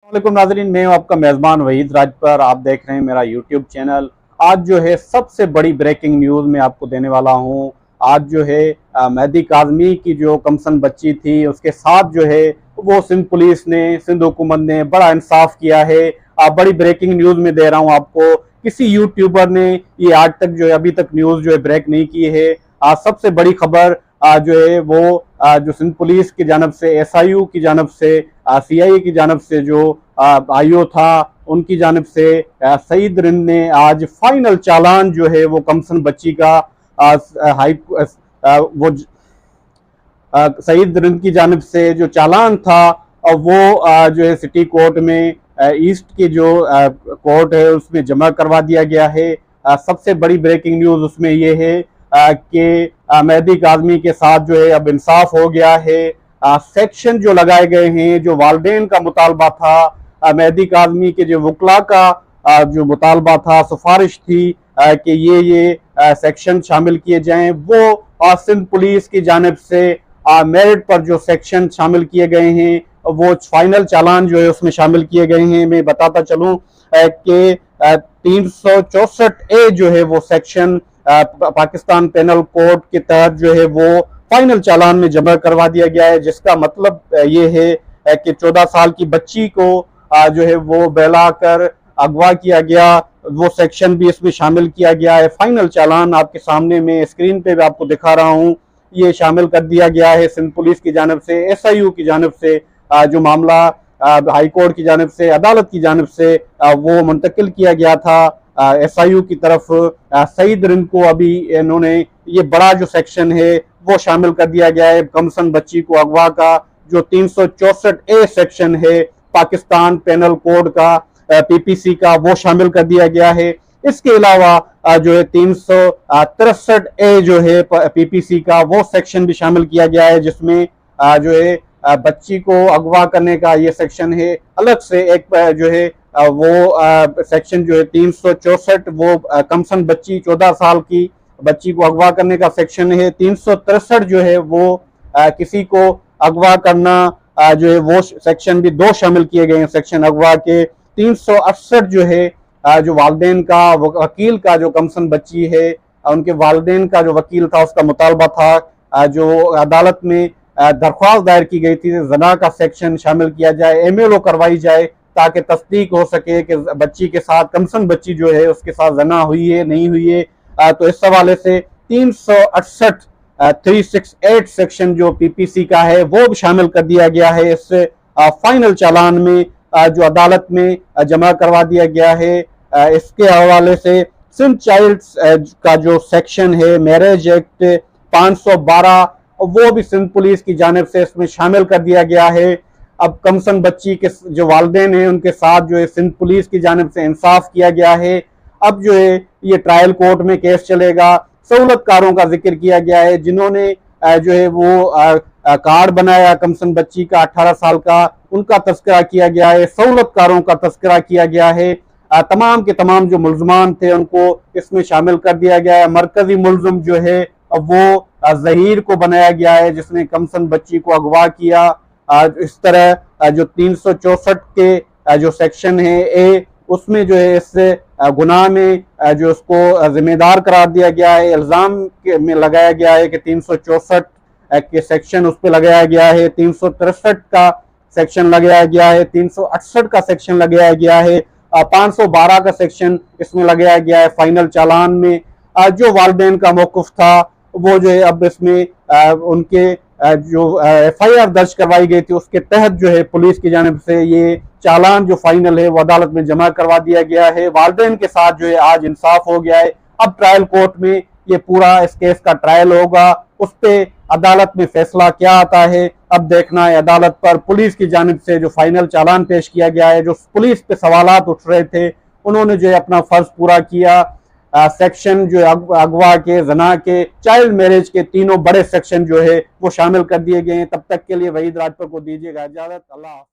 वालेकुम नाजरीन, मैं हूं आपका मेज़बान वहीद राजपर। आप देख रहे हैं मेरा यूट्यूब चैनल। आज जो है सबसे बड़ी ब्रेकिंग न्यूज़ मैं आपको देने वाला हूं। आज जो है मेहदी काज़मी की जो कमसन बच्ची थी उसके साथ जो है वो सिंध पुलिस ने, सिंध हुकूमत ने बड़ा इंसाफ किया है। बड़ी ब्रेकिंग न्यूज़ में दे रहा हूं आपको। किसी यूट्यूबर ने ये आज तक जो है अभी तक न्यूज़ जो है ब्रेक नहीं की है। आज सबसे बड़ी खबर जो है वो जो सिंध पुलिस की जानब से, SIU की जानब से, CIA की जानब से जो IO था उनकी जानब से सईद रिंद ने आज फाइनल चालान जो है वो कमसन बच्ची का हाई वो सईद रिंद की जानब से जो चालान था वो जो है सिटी कोर्ट में ईस्ट की जो कोर्ट है उसमें जमा करवा दिया गया है। सबसे बड़ी ब्रेकिंग न्यूज़ उसमें ये है कि मेहदी काज़मी के साथ जो है अब इंसाफ हो गया है। सेक्शन जो लगाए गए हैं, जो वालदेन का मुतालबा था, मेहदी काज़मी के जो वकला का जो मुतालबा था, सिफारिश थी कि ये सेक्शन शामिल किए जाएं, वो सिंध पुलिस की जानब से मेरिट पर जो सेक्शन शामिल किए गए हैं वो फाइनल चालान जो है उसमें शामिल किए गए हैं। मैं बताता चलूं कि 364A जो है वो सेक्शन पाकिस्तान पेनल कोड के तहत जो है वो फाइनल चालान में जमा करवा दिया गया है, जिसका मतलब ये है कि 14 साल की बच्ची को जो है वो बहलाकर अगवा किया गया, वो सेक्शन भी इसमें शामिल किया गया है। फाइनल चालान आपके सामने में स्क्रीन पे भी आपको दिखा रहा हूँ, ये शामिल कर दिया गया है सिंध पुलिस की जानब से, SIU की जानब से। जो मामला हाई कोर्ट की जानब से, अदालत की जानब से वो मुंतकिल किया गया था SIU की तरफ। सईद रिंद को अभी इन्होंने ये बड़ा जो सेक्शन है वो शामिल कर दिया गया है। कमसन बच्ची को अगवा का जो 364A सेक्शन है पाकिस्तान पेनल कोड का, PPC का, वो शामिल कर दिया गया है। इसके अलावा जो है 363A जो है PPC का, वो सेक्शन भी शामिल किया गया है, जिसमें जो है बच्ची को अगवा करने का ये सेक्शन है। अलग से एक जो है वो सेक्शन जो है 364 वो कमसन बच्ची 14 साल की बच्ची को अगवा करने का सेक्शन है। 363 जो है वो किसी को अगवा करना जो है वो सेक्शन भी दो शामिल किए गए हैं सेक्शन अगवा के। 368 जो है जो वालदेन का वकील का, जो कमसन बच्ची है उनके वालदेन का जो वकील था उसका मुतालबा था, जो अदालत में दरख्वास्त दायर की गई थी, जना का सेक्शन शामिल किया जाए, MLO करवाई जाए ताकि तस्दीक हो सके कि बच्ची के साथ, कमसन बच्ची जो है उसके साथ जना हुई है नहीं हुई है। तो इस हवाले से 368 368 सेक्शन जो PPC का है वो भी शामिल कर दिया गया है इस फाइनल चालान में, जो अदालत में जमा करवा दिया गया है। इसके हवाले से सिंध चाइल्ड्स का जो सेक्शन है, मैरिज एक्ट 512, वो भी सिंध पुलिस की जानिब से इसमें शामिल कर दिया गया है। अब कमसन बच्ची के जो वालिदैन हैं उनके साथ जो है सिंध पुलिस की जानिब से इंसाफ किया गया है। अब जो है ये ट्रायल कोर्ट में केस चलेगा। सहूलतकारों का जिक्र किया गया है, जिन्होंने जो है वो कार्ड बनाया कमसन बच्ची का 18 साल का, उनका तस्करा किया गया है। सहूलतकारों का तस्करा किया गया है। तमाम के तमाम जो मुल्जमान थे उनको इसमें शामिल कर दिया गया है। मरकजी मुल्जिम जो है वो जहीर को बनाया गया है, जिसने कमसन बच्ची को अगवा किया। इस तरह जो 364 के जो सेक्शन है A, उसमें जो है इस गुनाह में जो उसको जिम्मेदार करार दिया गया है, इल्ज़ाम में लगाया गया है कि 364 के सेक्शन उस पर लगाया गया है, 363 का सेक्शन लगाया गया है, 368 का सेक्शन लगाया गया है, 512 का सेक्शन इसमें लगाया गया है। फाइनल चालान में जो वालिदैन का मौक़िफ़ था वो जो है अब इसमें उनके जो FIR दर्ज करवाई गई थी उसके तहत जो है पुलिस की जानिब से ये चालान जो फाइनल है वो अदालत में जमा करवा दिया गया है। वालिदैन के साथ जो है आज इंसाफ हो गया है। अब ट्रायल कोर्ट में ये पूरा इस केस का ट्रायल होगा, उस पर अदालत में फैसला क्या आता है अब देखना है। अदालत पर पुलिस की जानिब से जो फाइनल चालान पेश किया गया है, जो पुलिस पे सवालात उठ रहे थे, उन्होंने जो है अपना फर्ज पूरा किया। सेक्शन जो अगवा के, जना के, चाइल्ड मैरिज के तीनों बड़े सेक्शन जो है वो शामिल कर दिए गए हैं। तब तक के लिए वहीद राजपुर को दीजिएगा इजाजत। अल्लाह।